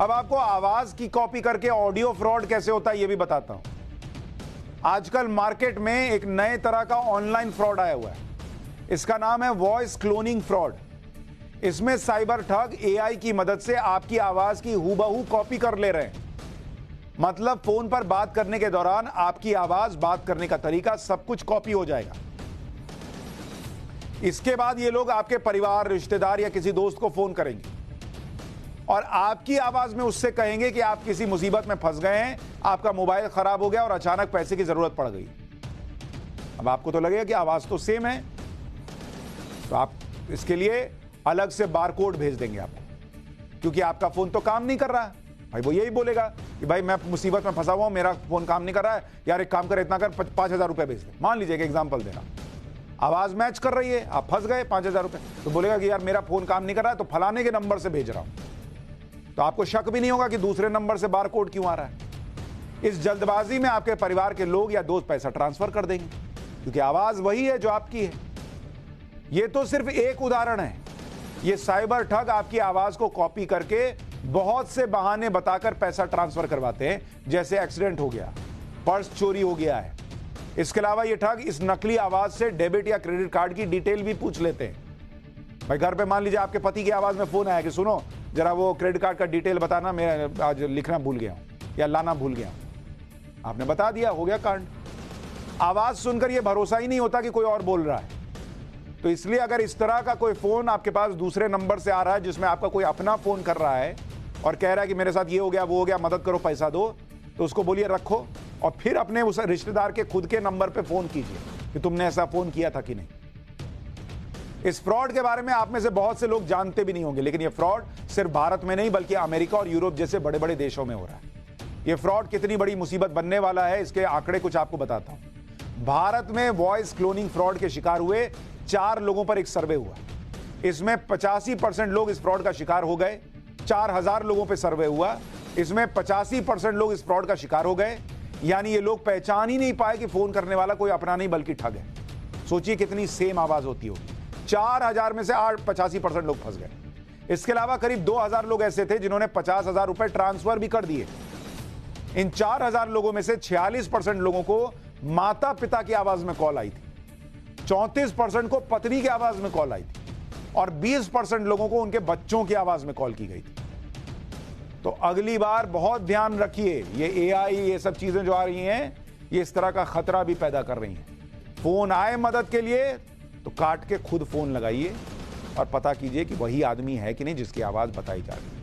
अब आपको आवाज की कॉपी करके ऑडियो फ्रॉड कैसे होता है यह भी बताता हूं। आजकल मार्केट में एक नए तरह का ऑनलाइन फ्रॉड आया हुआ है। इसका नाम है वॉइस क्लोनिंग फ्रॉड। इसमें साइबर ठग एआई की मदद से आपकी आवाज की हूबहू कॉपी कर ले रहे हैं। मतलब फोन पर बात करने के दौरान आपकी आवाज, बात करने का तरीका, सब कुछ कॉपी हो जाएगा। इसके बाद ये लोग आपके परिवार, रिश्तेदार या किसी दोस्त को फोन करेंगे और आपकी आवाज में उससे कहेंगे कि आप किसी मुसीबत में फंस गए हैं, आपका मोबाइल खराब हो गया और अचानक पैसे की जरूरत पड़ गई। अब आपको तो लगेगा कि आवाज तो सेम है, तो आप इसके लिए अलग से बारकोड भेज देंगे आपको, क्योंकि आपका फोन तो काम नहीं कर रहा है। भाई वो यही बोलेगा कि भाई मैं मुसीबत में फंसा हुआ हूं, मेरा फोन काम नहीं कर रहा है, यार एक काम कर, इतना कर, 5,000 रुपए भेज दे। मान लीजिए कि एग्जाम्पल दे रहा, आवाज मैच कर रही है, आप फंस गए 5,000 रुपए, तो बोलेगा कि यार मेरा फोन काम नहीं कर रहा है, तो फलाने के नंबर से भेज रहा हूं। तो आपको शक भी नहीं होगा कि दूसरे नंबर से बारकोड क्यों आ रहा है। इस जल्दबाजी में आपके परिवार के लोग या दोस्त पैसा ट्रांसफर कर देंगे, क्योंकि आवाज वही है जो आपकी है। यह तो सिर्फ एक उदाहरण है। यह साइबर ठग आपकी आवाज को कॉपी करके बहुत से बहाने बताकर पैसा ट्रांसफर करवाते हैं, जैसे एक्सीडेंट हो गया, पर्स चोरी हो गया है। इसके अलावा ये ठग इस नकली आवाज से डेबिट या क्रेडिट कार्ड की डिटेल भी पूछ लेते हैं। भाई घर पे मान लीजिए आपके पति की आवाज में फोन आया कि सुनो जरा वो क्रेडिट कार्ड का डिटेल बताना, मैं आज लिखना भूल गया हूं या लाना भूल गया हूं। आपने बता दिया, हो गया कांड। आवाज सुनकर यह भरोसा ही नहीं होता कि कोई और बोल रहा है। तो इसलिए अगर इस तरह का कोई फोन आपके पास दूसरे नंबर से आ रहा है, जिसमें आपका कोई अपना फोन कर रहा है और कह रहा है कि मेरे साथ ये हो गया, वो हो गया, मदद करो, पैसा दो, तो उसको बोलिए रखो और फिर अपने उस रिश्तेदार के खुद के नंबर पे फोन कीजिए कि तुमने ऐसा फोन किया था कि नहीं। इस फ्रॉड के बारे में आप में से बहुत से लोग जानते भी नहीं होंगे, लेकिन यह फ्रॉड सिर्फ भारत में नहीं बल्कि अमेरिका और यूरोप जैसे बड़े बड़े देशों में हो रहा है। यह फ्रॉड कितनी बड़ी मुसीबत बनने वाला है, इसके आंकड़े कुछ आपको बताता हूं। भारत में वॉइस क्लोनिंग फ्रॉड के शिकार हुए 4 लोगों पर एक सर्वे हुआ। इसमें 85% लोग इस फ्रॉड का शिकार हो गए। 4,000 लोगों पर सर्वे हुआ, इसमें 85% लोग इस फ्रॉड का शिकार हो गए। यानी ये लोग पहचान ही नहीं पाए कि फोन करने वाला कोई अपना नहीं बल्कि ठग है। सोचिए कितनी सेम आवाज होती होगी। 4,000 में से 85% लोग फंस गए। इसके अलावा करीब 2,000 लोग ऐसे थे जिन्होंने 50,000 रुपए ट्रांसफर भी कर दिए। इन 4,000 लोगों में से 46% लोगों को माता पिता की आवाज में कॉल आई थी, 34% को पत्नी की आवाज में कॉल आई थी और 20% लोगों को उनके बच्चों की आवाज में कॉल की गई थी। तो अगली बार बहुत ध्यान रखिए, ये एआई, ये सब चीजें जो आ रही हैं, ये इस तरह का खतरा भी पैदा कर रही हैं। फोन आए मदद के लिए तो काट के खुद फोन लगाइए और पता कीजिए कि वही आदमी है कि नहीं जिसकी आवाज बताई जा रही है।